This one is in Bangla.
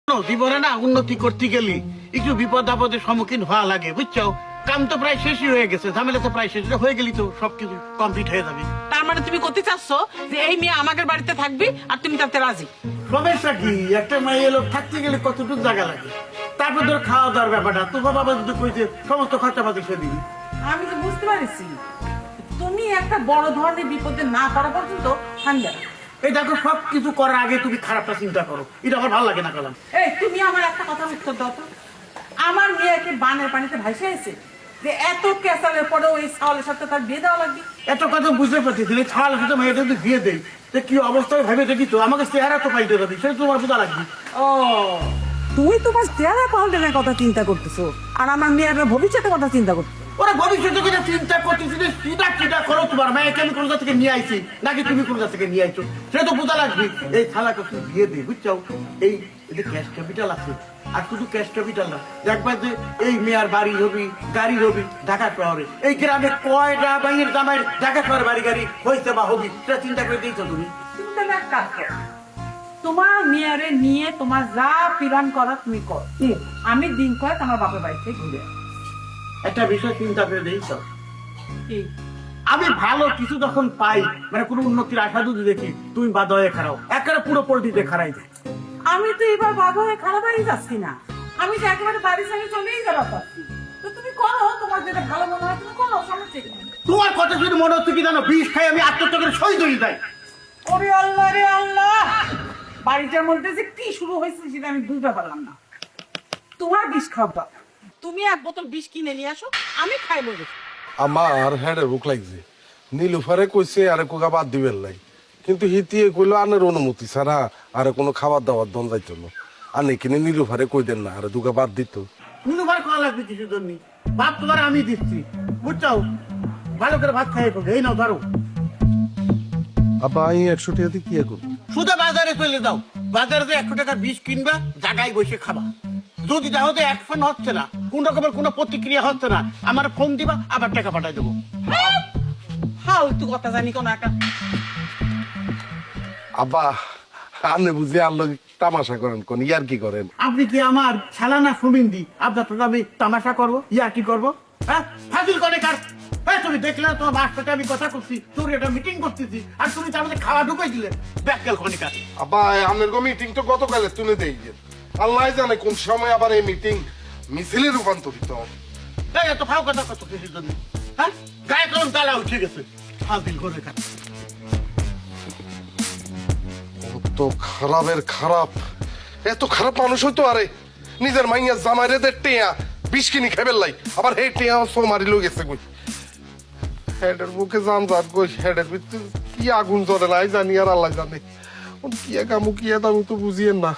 জীবনে না উন্নতি করতে গেলি একটু বিপদ আপদের সম্মুখীন হওয়া লাগে, বুঝছো? কাম তো প্রায় শেষই হয়ে গেছে, ঝামেলা তো প্রায় শেষ হয়ে গেলি তো সবকিছু কমপ্লিট হয়ে যাবে। তার মানে তুমি করতে চাচ্ছ যে এই মেয়ে আমাদের বাড়িতে থাকবি আর তুমি তাতে রাজি? সমস্যা কি, একটা মেয়ে লোক থাকতে গেলে কতটুকু জায়গা লাগে, তারপর ধর খাওয়া দাওয়ার ব্যাপারটা তো বাবা যদি কইছে সমস্ত খরচাপাতি সে দিবি। আমি তো বুঝতে পারছি তুমি একটা বড় ধরনের বিপদে না পড়া পর্যন্ত ঠান্ডা। এই দেখো সবকিছু করার আগে তুমি খারাপটা চিন্তা করো, এটা আমার ভালো লাগে না। কালাম এই তুমি আমার একটা কথা উত্তর দাও তো, আমার মেয়েকে বানের পানিতে ভাসে আছে যে এত ক্যাসালের পরেও এই ছাওয়ালের সাথে তার বিয়ে দেওয়া লাগবে? এত কথা বুঝতে পারছি, ছাড়া সাথে মেয়েটা যদি দিয়ে দেয় যে কি অবস্থায় ভেবে দেখি তো আমাকে চেহারা তো পাইতে যাবি, সেটা তোমার বোঝা লাগবে। ও তুমি তোমার চেহারা পাল্টানোর কথা চিন্তা করতেছো আর আমার মেয়ের ভবিষ্যতের কথা চিন্তা করতেছো। ওরা ভবিষ্যতে কথা চিন্তা করতেছি যে চিন্তা চিন্তা করো, তোমার মেয়েকে আমি কোন থেকে নিয়ে আইছি নাকি তুমি কোন থেকে নিয়ে আইছো সেটা তো বোঝা লাগবে। এই থালাকে তুমি দিয়ে দে, বুঝছো? এই ক্যাশ ক্যাপিটাল আছে, আর শুধু ক্যাশ ক্যাপিটাল না, দেখবা যে এই মেয়ার বাড়ি হবি গাড়ি হবি ঢাকা শহরে, এই গ্রামে কয়টা বাইরের জামাই ঢাকা শহরে বাড়ি গাড়ি হয়েছে বা হবি, সেটা চিন্তা করে দিয়েছো তুমি? তুমি তাহলে এক কাজ করো, তোমার মেয়ারে নিয়ে তোমার যা প্ল্যান করা তুমি কর, আমি দিন কয়েক আমার বাপের বাড়ি থেকে ঘুরে আসি। একটা বিষয় চিন্তা করে দিয়েছো, কি? আমি ভালো কিছু যখন পাই, মানে কোনো উন্নতির আশা যদি দেখি, তুমি বাধা হয়ে খারাও, একেবারে পুরো পোল্ট্রিতে খারাই যায়। আমি তো এবার বাবা হয়ে খারাপ বাড়ি যাচ্ছি না, আমি তো একেবারে বাড়ির সঙ্গে চলেই যাওয়া পাচ্ছি। তো তুমি করো, তোমার যেটা ভালো মনে হয় তুমি করো, সমস্যা কি? তোমার কথা শুনে মনে হচ্ছে কি জানো, বিষ খাই আমি আত্মহত্যা করে শহীদ হয়ে যাই। ওরে আল্লাহ রে আল্লাহ, বাড়িটার মধ্যে যে কি শুরু হয়েছে সেটা আমি বুঝতে পারলাম না। তোমার বিষ খাওয়া, তুমি এক বোতল বিষ কিনে নিয়ে আসো, আমি খাই বলে। আমার হেডের বুক লাগছে, নীলুফারে কইছে আরে কোকা বাদ দিবেন নাই, কিন্তু হিতিয়ে কইলো আনের অনুমতি ছাড়া আরে কোনো খাবার দাবার দন যাইতো না। আনে কিনে নীলুফারে কই দেন না আরে দুগা বাদ দিত। নুনুবার কল লাগবে কিছু জন্য, ভাত তোমার আমি দিচ্ছি, বুঝছো? ভালো করে ভাত খাইয়ে করবে, এই নাও ধরো। আব্বা আমি 100 টাকা দিয়ে কি করব? শুধু বাজারে চলে যাও, বাজারে যে 100 টাকার বিষ কিনবা, জায়গায় বসে খাবা। যদি দেখো যে অ্যাকশন হচ্ছে না, কোন রকমের কোনো প্রতিক্রিয়া হচ্ছে না, আমার ফোন দিবা, আবার টাকা পাঠাই দেবো। ফালতু কথা জানি কোন একটা। আব্বা আনে বুঝি আল্লাহ তামাশা করেন কোন ইয়ার কি করেন? আপনি কি আমার ছালানা সুমিন্দি, আপনার তো আমি তামাশা করবো, ইয়া কি করবো? হ্যাঁ ফাজিল করে কার? হ্যাঁ তুমি দেখলে না তোমার বাসাতে আমি কথা করছি, তোর এটা মিটিং করতেছি, আর তুমি তার মধ্যে খাওয়া ঢুকাই দিলে ব্যাককেল খনিকার। আব্বা আনের গো মিটিং তো গতকালে তুলে দেই গেল, আল্লাহ জানে কোন সময় আবার এই মিটিং মিছিলে রূপান্তরিত হবে। এই এত ফাও কথা কত কিছুর জন্য? হ্যাঁ গায়ে কলম তালা উঠে গেছে, ফাজিল করে কার। কত খারাপের খারাপ, এত খারাপ মানুষ হইতো আরে নিজের মাইয়া জামাইরে দে টেয়া বিষ কিনি খাইবেন লাই, আবার হে টেয়া সো মারিলো গেছে কই হেডের বুকে জান জাত কই হেডের ভিতরে কি আগুন জ্বলে নাই জানি আর আল্লাহ জানে। কি কামু কি আমি তো বুঝিয়েন না।